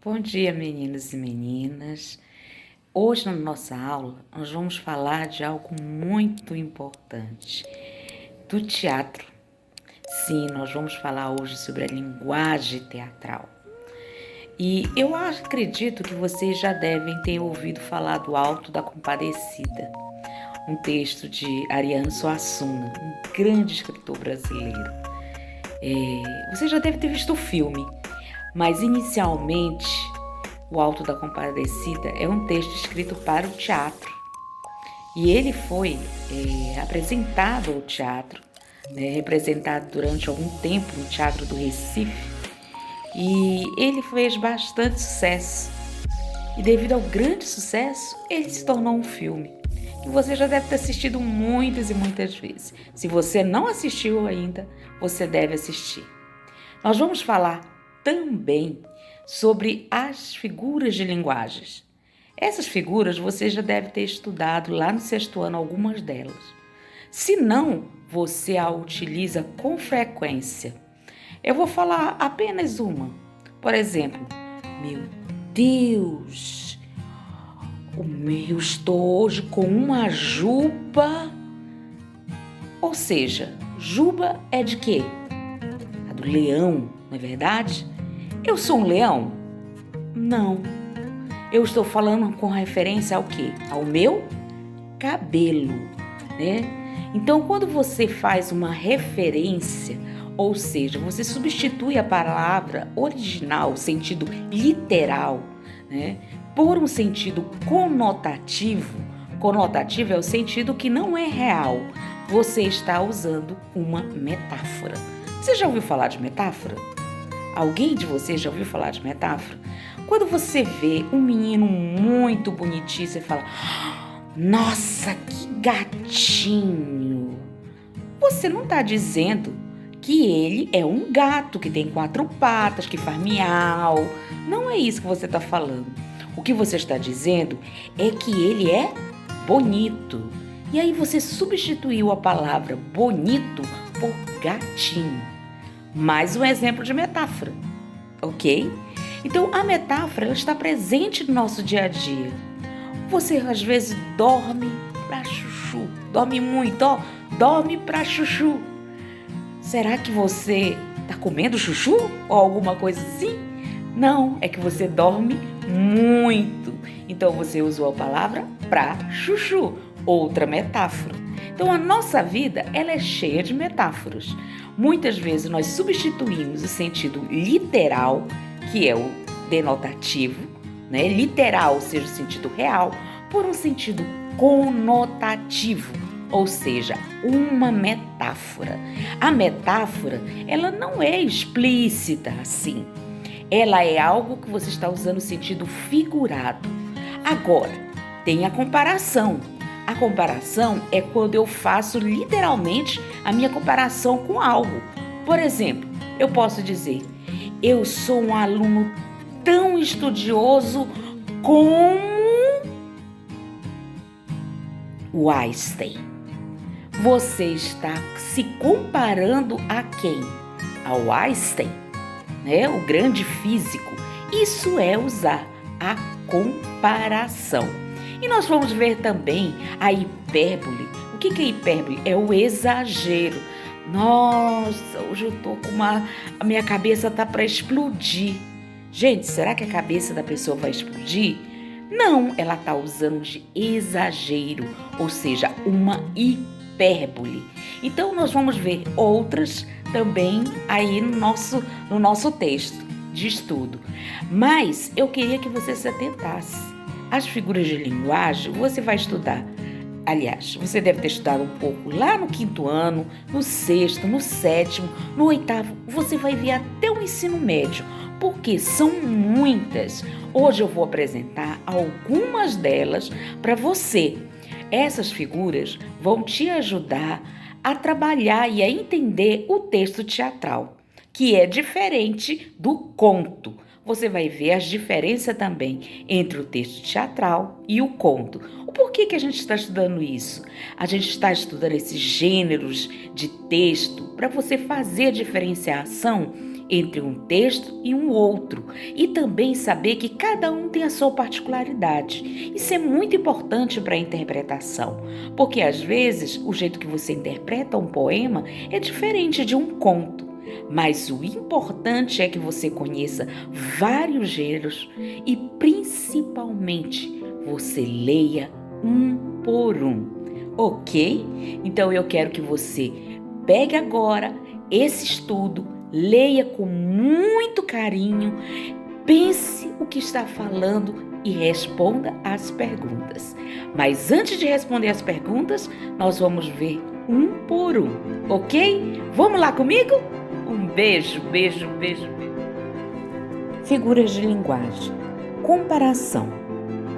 Bom dia, meninos e meninas. Hoje, na nossa aula, nós vamos falar de algo muito importante, do teatro. Sim, nós vamos falar hoje sobre a linguagem teatral. E eu acredito que vocês já devem ter ouvido falar do Alto da Compadecida, um texto de Ariano Suassuna, um grande escritor brasileiro. Você já deve ter visto o filme, mas inicialmente o Alto da Compadecida é um texto escrito para o teatro. E ele foi apresentado ao teatro, representado durante algum tempo no Teatro do Recife. E ele fez bastante sucesso. E devido ao grande sucesso, ele se tornou um filme. E você já deve ter assistido muitas e muitas vezes. Se você não assistiu ainda, você deve assistir. Nós vamos falar também sobre as figuras de linguagens. Essas figuras você já deve ter estudado lá no sexto ano algumas delas. Se não, você a utiliza com frequência. Eu vou falar apenas uma. Por exemplo, meu Deus, eu estou hoje com uma juba. Ou seja, juba é de quê? A do leão, não é verdade? Eu sou um leão? Não. Eu estou falando com referência ao quê? Ao meu cabelo, né? Então, quando você faz uma referência, ou seja, você substitui a palavra original, o sentido literal, né, por um sentido conotativo. Conotativo é o sentido que não é real. Você está usando uma metáfora. Você já ouviu falar de metáfora? Alguém de vocês já ouviu falar de metáfora? Quando você vê um menino muito bonitinho, você fala: nossa, que gatinho! Você não está dizendo que ele é um gato que tem 4 patas, que faz miau. Não é isso que você está falando. O que você está dizendo é que ele é bonito. E aí você substituiu a palavra bonito por gatinho. Mais um exemplo de metáfora, ok? Então, a metáfora ela está presente no nosso dia a dia. Você, às vezes, dorme pra chuchu. Dorme muito, ó. Dorme pra chuchu. Será que você está comendo chuchu? Ou alguma coisa assim? Não, é que você dorme muito. Então, você usou a palavra pra chuchu. Outra metáfora. Então, a nossa vida ela é cheia de metáforas. Muitas vezes nós substituímos o sentido literal, que é o denotativo, né? Literal, ou seja, o sentido real, por um sentido conotativo, ou seja, uma metáfora. A metáfora, ela não é explícita assim. Ela é algo que você está usando no sentido figurado. Agora, tem a comparação. A comparação é quando eu faço literalmente a minha comparação com algo. Por exemplo, eu posso dizer: eu sou um aluno tão estudioso como o Einstein. Você está se comparando a quem? Ao Einstein, né? O grande físico. Isso é usar a comparação. E nós vamos ver também a hipérbole. O que é hipérbole? É o exagero. Nossa, hoje eu tô com a minha cabeça tá para explodir. Gente, será que a cabeça da pessoa vai explodir? Não, ela tá usando de exagero, ou seja, uma hipérbole. Então nós vamos ver outras também aí no nosso texto de estudo. Mas eu queria que você se atentasse. As figuras de linguagem você vai estudar. Aliás, você deve ter estudado um pouco lá no 5º ano, no 6º, no 7º, no 8º. Você vai ver até o ensino médio, porque são muitas. Hoje eu vou apresentar algumas delas para você. Essas figuras vão te ajudar a trabalhar e a entender o texto teatral, que é diferente do conto. Você vai ver as diferenças também entre o texto teatral e o conto. Por que a gente está estudando isso? A gente está estudando esses gêneros de texto para você fazer a diferenciação entre um texto e um outro, e também saber que cada um tem a sua particularidade. Isso é muito importante para a interpretação, porque às vezes o jeito que você interpreta um poema é diferente de um conto, mas o importante é que você conheça vários gêneros e principalmente você leia um por um, ok? Então eu quero que você pegue agora esse estudo, leia com muito carinho, pense o que está falando e responda as perguntas. Mas antes de responder as perguntas, nós vamos ver um por um, ok? Vamos lá comigo? Um beijo, beijo, beijo, beijo. Figuras de linguagem. Comparação.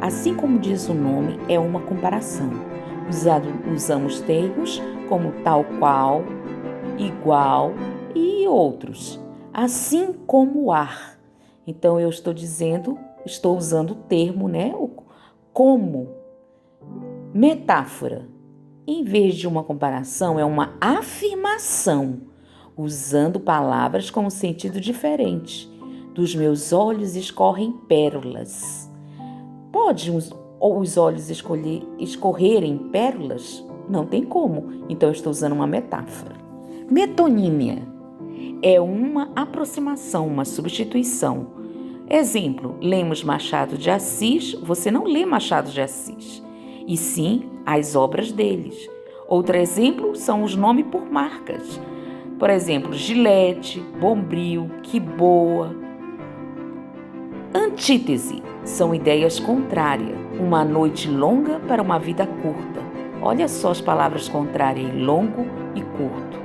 Assim como diz o nome, é uma comparação. Usamos termos como tal qual, igual e outros, assim como ar. Então eu estou usando o termo, o como. Metáfora. Em vez de uma comparação, é uma afirmação, usando palavras com um sentido diferente. Dos meus olhos escorrem pérolas. Pode os olhos escorrerem pérolas? Não tem como. Então eu estou usando uma metáfora. Metonímia é uma aproximação, uma substituição. Exemplo, lemos Machado de Assis, você não lê Machado de Assis, e sim as obras deles. Outro exemplo são os nomes por marcas. Por exemplo, Gillette, Bombril, Que Boa. Antítese são ideias contrárias. Uma noite longa para uma vida curta. Olha só as palavras contrárias, longo e curto.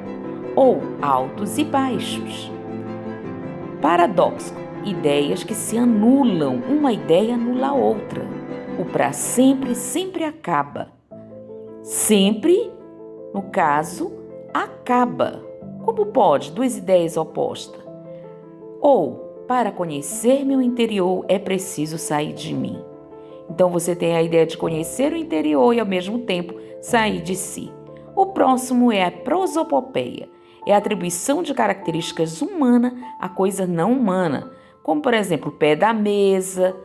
Ou altos e baixos. Paradoxo, ideias que se anulam, uma ideia anula a outra. O para sempre sempre acaba. Sempre, no caso, acaba. Como pode duas ideias opostas? Ou, para conhecer meu interior é preciso sair de mim. Então você tem a ideia de conhecer o interior e ao mesmo tempo sair de si. O próximo é a prosopopeia. É a atribuição de características humanas a coisa não humana, como por exemplo o pé da mesa,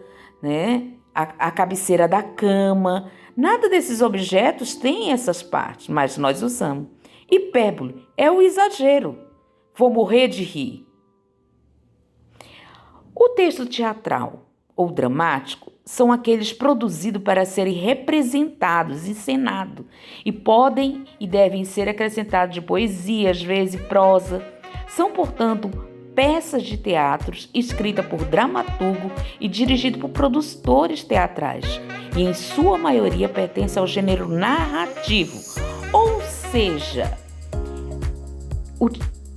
a cabeceira da cama. Nada desses objetos tem essas partes, mas nós usamos. Hipérbole é o exagero. Vou morrer de rir. O texto teatral ou dramático são aqueles produzidos para serem representados, encenados, e podem e devem ser acrescentados de poesia, às vezes prosa. São, portanto, peças de teatros escritas por dramaturgo e dirigidas por produtores teatrais, e em sua maioria pertencem ao gênero narrativo, ou seja, o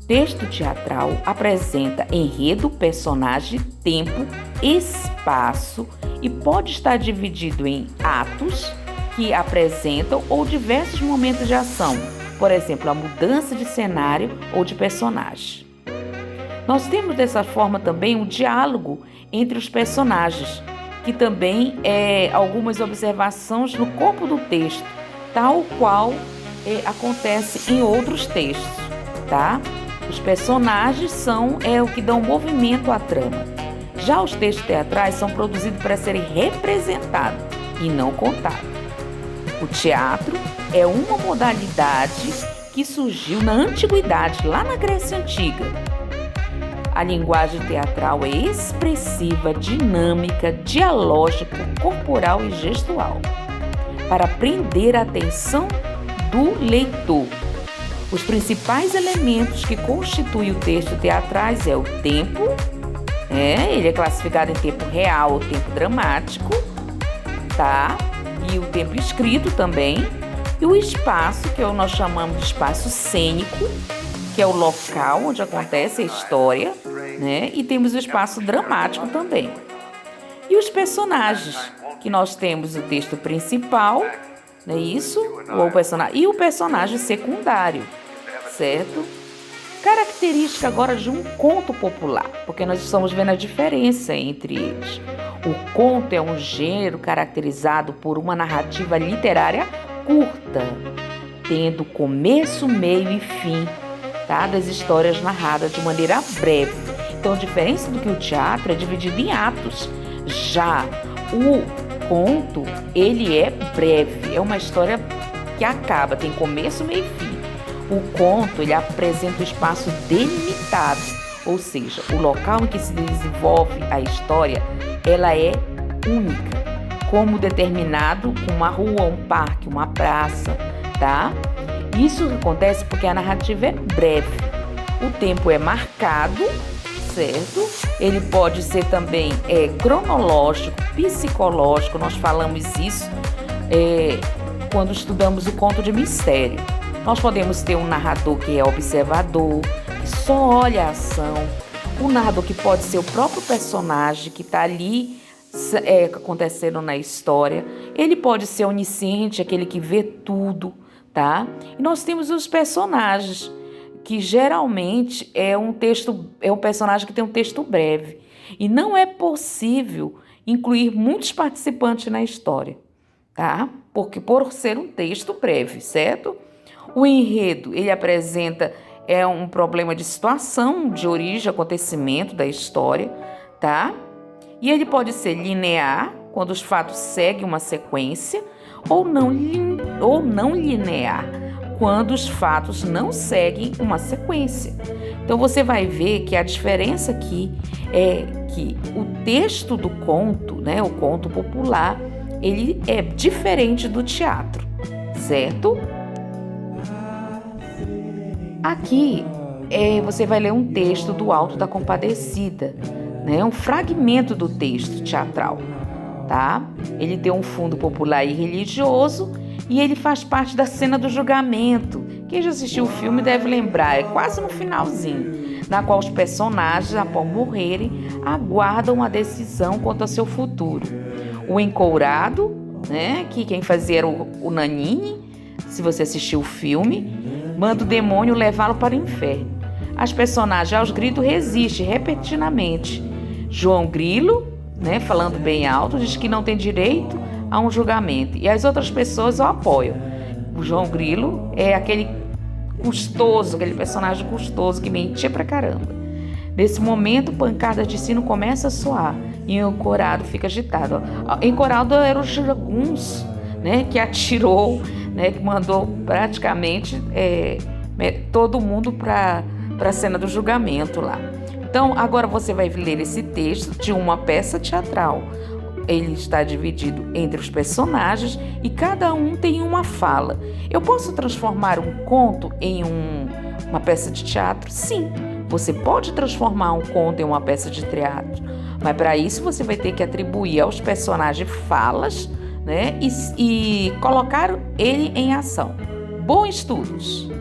texto teatral apresenta enredo, personagem, tempo, espaço e pode estar dividido em atos que apresentam ou diversos momentos de ação, por exemplo, a mudança de cenário ou de personagem. Nós temos dessa forma também o diálogo entre os personagens, que também é algumas observações no corpo do texto, tal qual acontece em outros textos, tá? Os personagens são o que dão movimento à trama. Já os textos teatrais são produzidos para serem representados e não contados. O teatro é uma modalidade que surgiu na antiguidade, lá na Grécia Antiga. A linguagem teatral é expressiva, dinâmica, dialógica, corporal e gestual, para prender a atenção do leitor. Os principais elementos que constituem o texto teatrais é o tempo, ele é classificado em tempo real ou tempo dramático, tá? E o tempo escrito também, e o espaço, que nós chamamos de espaço cênico, que é o local onde acontece a história, e temos o espaço dramático também. E os personagens, que nós temos o texto principal, não é isso? E o personagem secundário, certo? Característica agora de um conto popular, porque nós estamos vendo a diferença entre eles. O conto é um gênero caracterizado por uma narrativa literária curta, tendo começo, meio e fim, tá? Das histórias narradas de maneira breve. Então, a diferença do que o teatro é dividido em atos. Já o conto, ele é breve, é uma história que acaba, tem começo, meio e fim. O conto, ele apresenta um espaço delimitado, ou seja, o local em que se desenvolve a história, ela é única, como determinado com uma rua, um parque, uma praça, tá? Isso acontece porque a narrativa é breve, o tempo é marcado, certo? Ele pode ser também cronológico, psicológico, nós falamos isso quando estudamos o conto de mistério. Nós podemos ter um narrador que é observador, que só olha a ação, um narrador que pode ser o próprio personagem que está ali acontecendo na história, ele pode ser onisciente, aquele que vê tudo, tá? E nós temos os personagens, que geralmente é um personagem que tem um texto breve. E não é possível incluir muitos participantes na história, tá? Porque por ser um texto breve, certo? O enredo, ele apresenta um problema de situação, de origem, acontecimento da história, tá? E ele pode ser linear, quando os fatos seguem uma sequência, ou não linear, quando os fatos não seguem uma sequência. Então, você vai ver que a diferença aqui é que o texto do conto, né, o conto popular, ele é diferente do teatro, certo? Aqui, você vai ler um texto do Alto da Compadecida, né, um fragmento do texto teatral, tá? Ele tem um fundo popular e religioso, e ele faz parte da cena do julgamento. Quem já assistiu o filme deve lembrar, é quase no finalzinho, na qual os personagens, após morrerem, aguardam a decisão quanto ao seu futuro. O encourado, né, que quem fazia era o Nanini, se você assistiu o filme, manda o demônio levá-lo para o inferno. As personagens aos gritos resistem repetidamente. João Grilo, né, falando bem alto, diz que não tem direito a um julgamento, e as outras pessoas o apoiam. O João Grilo é aquele personagem custoso que mentia pra caramba. Nesse momento, pancadas de sino começa a soar e o encorado fica agitado. O encorado era o jagunço, né, que atirou, né, que mandou praticamente todo mundo para a cena do julgamento lá. Então, agora você vai ler esse texto de uma peça teatral. Ele está dividido entre os personagens e cada um tem uma fala. Eu posso transformar um conto em uma peça de teatro? Sim, você pode transformar um conto em uma peça de teatro, mas para isso você vai ter que atribuir aos personagens falas, né, e colocar ele em ação. Bons estudos!